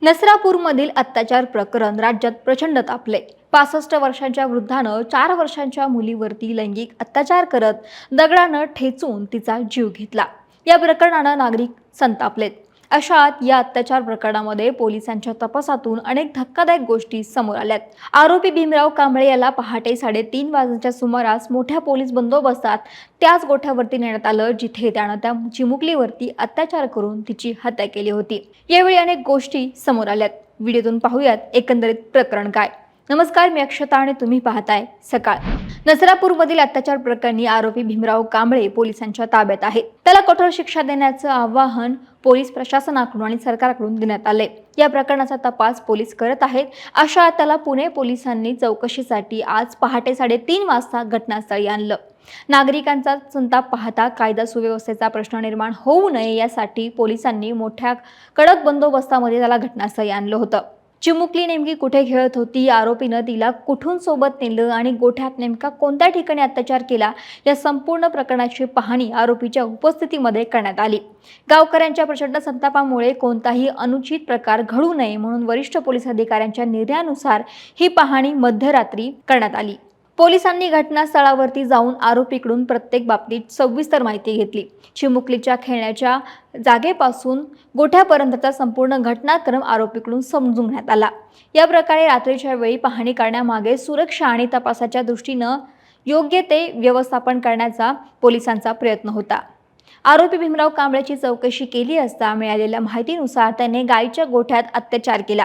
नसरापूरमधील अत्याचार प्रकरण राज्यात प्रचंड तापले। 65 वर्षांच्या वृद्धानं 4 वर्षांच्या मुलीवरती लैंगिक अत्याचार करत दगडानं ठेचून तिचा जीव घेतला। या प्रकरणानं नागरिक संतापलेत। अशात या अत्याचार प्रकरणामध्ये पोलिसांच्या तपासातून अनेक धक्कादायक गोष्टी समोर आल्यात। आरोपी भीमराव कांबळे याला पहाटे 3:30 वाजण्याच्या सुमारास मोठ्या पोलीस बंदोबस्तात त्याच गोठ्यावरती नेण्यात आलं, जिथे त्यानं त्या चिमुकलीवरती अत्याचार करून तिची हत्या केली होती। यावेळी अनेक गोष्टी समोर आल्यात। व्हिडिओतून पाहूयात एकंदरीत प्रकरण काय। नमस्कार, मी अक्षता आणि तुम्ही पाहताय सकाळ। नसरापूरमधील अत्याचार प्रकरणी आरोपी भीमराव कांबळे पोलिसांच्या ताब्यात आहे। त्याला कठोर शिक्षा देण्याचं आवाहन पोलीस प्रशासनाकडून आणि सरकारकडून देण्यात आले। या प्रकरणाचा तपास पोलीस करत आहेत। अशा त्याला पुणे पोलिसांनी चौकशीसाठी आज पहाटे 3:30 वाजता घटनास्थळी आणलं। नागरिकांचा संताप पाहता कायदा सुव्यवस्थेचा प्रश्न निर्माण होऊ नये यासाठी पोलिसांनी मोठ्या कडक बंदोबस्तामध्ये त्याला घटनास्थळी आणलं होतं। चिमुकली नेमकी कुठे खेळत होती, आरोपीनं तिला कुठून सोबत नेलं आणि गोठ्यात नेमका कोणत्या ठिकाणी अत्याचार केला, या संपूर्ण प्रकरणाची पाहणी आरोपीच्या उपस्थितीमध्ये करण्यात आली। गावकऱ्यांच्या प्रचंड संतापामुळे कोणताही अनुचित प्रकार घडू नये म्हणून वरिष्ठ पोलीस अधिकाऱ्यांच्या निर्णयानुसार ही पाहणी मध्यरात्री करण्यात आली। पोलिसांनी घटनास्थळावरती जाऊन आरोपीकडून प्रत्येक बाबतीत सविस्तर माहिती घेतली। चिमुकलीच्या खेळण्याच्या जागेपासून गोठ्यापर्यंतचा संपूर्ण घटनाक्रम आरोपीकडून समजून घेण्यात आला। या प्रकारे रात्रीच्या वेळी पाहणी करण्यामागे सुरक्षा आणि तपासाच्या दृष्टीनं योग्य ते व्यवस्थापन करण्याचा पोलिसांचा प्रयत्न होता। आरोपी भीमराव कांबळेची चौकशी केली असता मिळालेल्या माहितीनुसार त्याने गायीच्या गोठ्यात अत्याचार केला।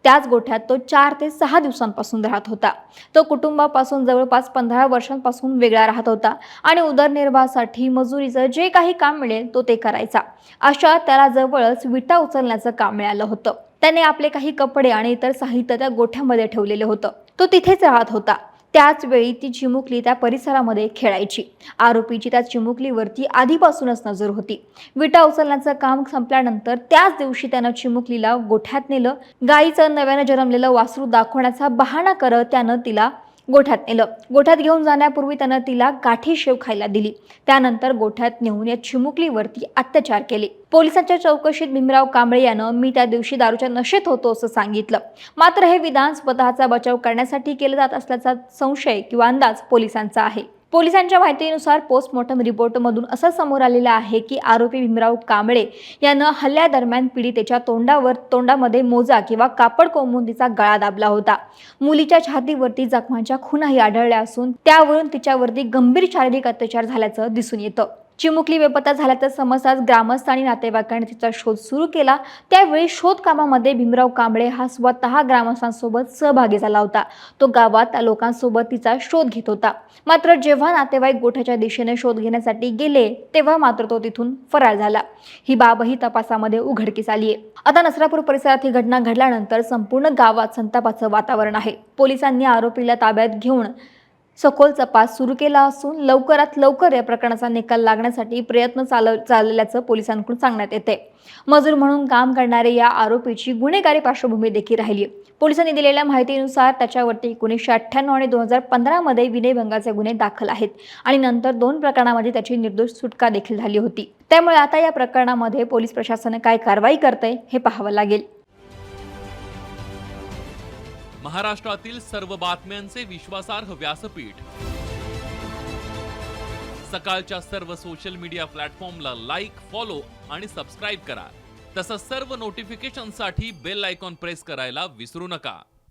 त्याच गोठ्यात तो 4 ते 6 दिवसांपासून राहत होता। तो कुटुंबापासून जवळपास 15 वर्षांपासून वेगळा राहत होता आणि उदरनिर्वाहासाठी मजुरीचं जे काही काम मिळेल तो ते करायचा। अशा त्याला जवळच विटा उचलण्याचं काम मिळालं होतं। त्याने आपले काही कपडे आणि इतर साहित्य त्या गोठ्यामध्ये ठेवलेले होतं। तो तिथेच राहत होता। त्याच वेळी ती चिमुकली त्या परिसरामध्ये खेळायची। आरोपीची त्या चिमुकलीवरती आधीपासूनच नजर होती। विटा उचलण्याचं काम संपल्यानंतर त्याच दिवशी त्यानं चिमुकलीला गोठ्यात नेलं। गायीचं नव्यानं जन्मलेलं वासरू दाखवण्याचा बहाणा करत त्यानं तिला गोठ्यात नेलं। गोठ्यात घेऊन जाण्यापूर्वी त्यानं तिला गाठी शेव खायला दिली। त्यानंतर गोठ्यात नेऊन या चिमुकलीवरती अत्याचार केले। पोलिसांच्या चौकशीत भीमराव कांबळे यानं मी त्या दिवशी दारूच्या नशेत होतो असं सांगितलं। मात्र हे विधान स्वतःचा बचाव करण्यासाठी केलं जात असल्याचा संशय किंवा अंदाज पोलिसांचा आहे। पोलिसांच्या माहितीनुसार पोस्टमॉर्टम रिपोर्टमधून असं समोर आलेलं आहे की आरोपी भीमराव कांबळे यानं हल्ल्यादरम्यान पीडितेच्या तोंडामध्ये मोजा किंवा कापड कोंबून तिचा गळा दाबला होता। मुलीच्या छातीवरती जखमांच्या खुणाही आढळल्या असून त्यावरून तिच्यावरती गंभीर शारीरिक अत्याचार झाल्याचं दिसून येतं। चिमुकली बेपत्ता झाल्याचं समजताच ग्रामस्थ आणि नातेवाईकांनी तिचा शोध सुरू केला। त्यावेळी शोध कामामध्ये भीमराव कांबळे हा स्वतः ग्रामस्थांसोबत सहभागी झाला होता। तो गावात त्या लोकांसोबत तिचा शोध घेत होता। मात्र जेव्हा नातेवाईक गोठ्याच्या दिशेने शोध घेण्यासाठी गेले तेव्हा मात्र तो तिथून फरार झाला। ही बाबही तपासामध्ये उघडकीस आली आहे। आता नसरापूर परिसरात ही घटना घडल्यानंतर संपूर्ण गावात संतापाचं वातावरण आहे। पोलिसांनी आरोपीला ताब्यात घेऊन सखोल तपास सुरू केला असून लवकरात लवकर या प्रकरणाचा निकाल लागण्यासाठी प्रयत्न चालल्याचं पोलिसांकडून सांगण्यात येते। मजूर म्हणून काम करणारे या आरोपीची गुन्हेगारी पार्श्वभूमी देखील राहिली। पोलिसांनी दिलेल्या माहितीनुसार त्याच्यावरती 1998 आणि 2015 मध्ये विनयभंगाचे गुन्हे दाखल आहेत आणि नंतर 2 प्रकरणांमध्ये त्याची निर्दोष सुटका देखील झाली होती। त्यामुळे आता या प्रकरणामध्ये पोलीस प्रशासन काय कारवाई करते हे पाहावं लागेल। महाराष्ट्रातील सर्व बातम्यांचे विश्वासार्ह व्यासपीठ सकाळच्या सर्व सोशल मीडिया प्लॅटफॉर्मला लाईक, फॉलो आणि सबस्क्राईब करा। तसंच सर्व नोटिफिकेशनसाठी बेल आयकॉन प्रेस करायला विसरू नका।